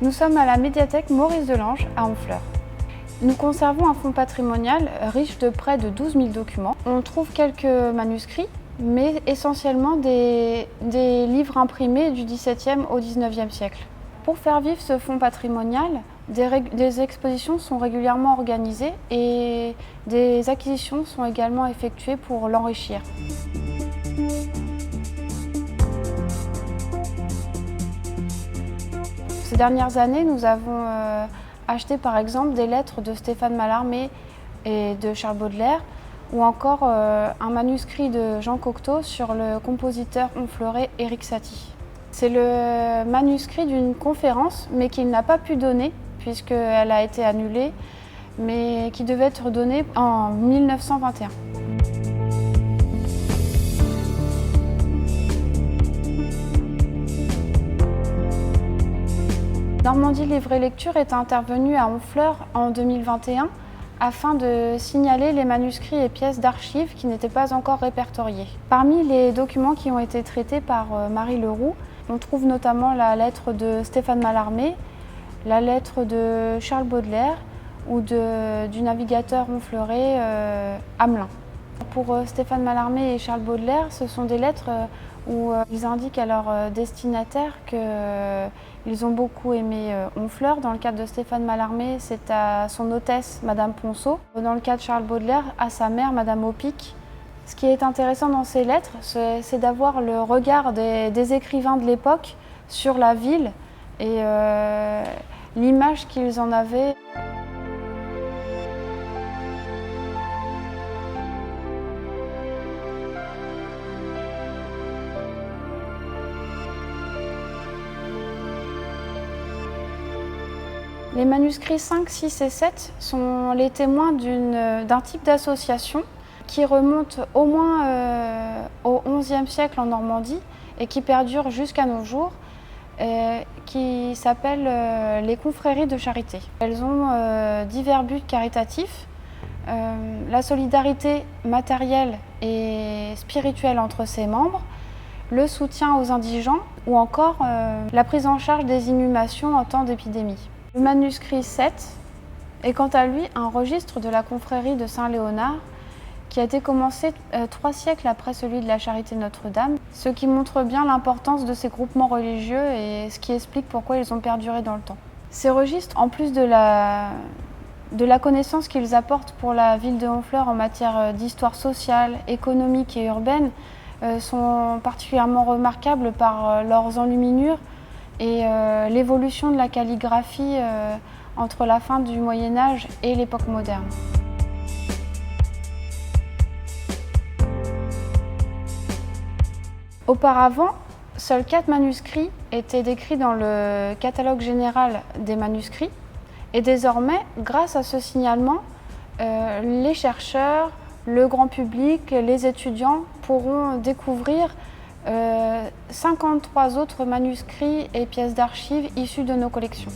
Nous sommes à la médiathèque Maurice Delange à Honfleur. Nous conservons un fonds patrimonial riche de près de 12 000 documents. On trouve quelques manuscrits, mais essentiellement des livres imprimés du XVIIe au XIXe siècle. Pour faire vivre ce fonds patrimonial, des expositions sont régulièrement organisées et des acquisitions sont également effectuées pour l'enrichir. Ces dernières années, nous avons acheté par exemple des lettres de Stéphane Mallarmé et de Charles Baudelaire, ou encore un manuscrit de Jean Cocteau sur le compositeur honfleurais Éric Satie. C'est le manuscrit d'une conférence, mais qu'il n'a pas pu donner, puisqu'elle a été annulée, mais qui devait être donnée en 1921. Normandie Livre et Lecture est intervenue à Honfleur en 2021 afin de signaler les manuscrits et pièces d'archives qui n'étaient pas encore répertoriés. Parmi les documents qui ont été traités par Marie Leroux, on trouve notamment la lettre de Stéphane Mallarmé, la lettre de Charles Baudelaire ou du navigateur honfleurais Hamelin. Pour Stéphane Mallarmé et Charles Baudelaire, ce sont des lettres où ils indiquent à leurs destinataires qu'ils ont beaucoup aimé Honfleur. Dans le cadre de Stéphane Mallarmé, c'est à son hôtesse, Madame Ponceau. Dans le cas de Charles Baudelaire, à sa mère, Madame Aupic. Ce qui est intéressant dans ces lettres, c'est d'avoir le regard des écrivains de l'époque sur la ville et l'image qu'ils en avaient. Les manuscrits 5, 6 et 7 sont les témoins d'un type d'association qui remonte au moins au XIe siècle en Normandie et qui perdure jusqu'à nos jours, qui s'appellent les confréries de charité. Elles ont divers buts caritatifs, la solidarité matérielle et spirituelle entre ses membres, le soutien aux indigents ou encore la prise en charge des inhumations en temps d'épidémie. Le manuscrit 7 est quant à lui un registre de la confrérie de Saint-Léonard qui a été commencé 3 siècles après celui de la Charité Notre-Dame, ce qui montre bien l'importance de ces groupements religieux et ce qui explique pourquoi ils ont perduré dans le temps. Ces registres, en plus de la connaissance qu'ils apportent pour la ville de Honfleur en matière d'histoire sociale, économique et urbaine, sont particulièrement remarquables par leurs enluminures et l'évolution de la calligraphie entre la fin du Moyen-Âge et l'époque moderne. Auparavant, seuls 4 manuscrits étaient décrits dans le catalogue général des manuscrits et désormais, grâce à ce signalement, les chercheurs, le grand public, les étudiants pourront découvrir 53 autres manuscrits et pièces d'archives issus de nos collections.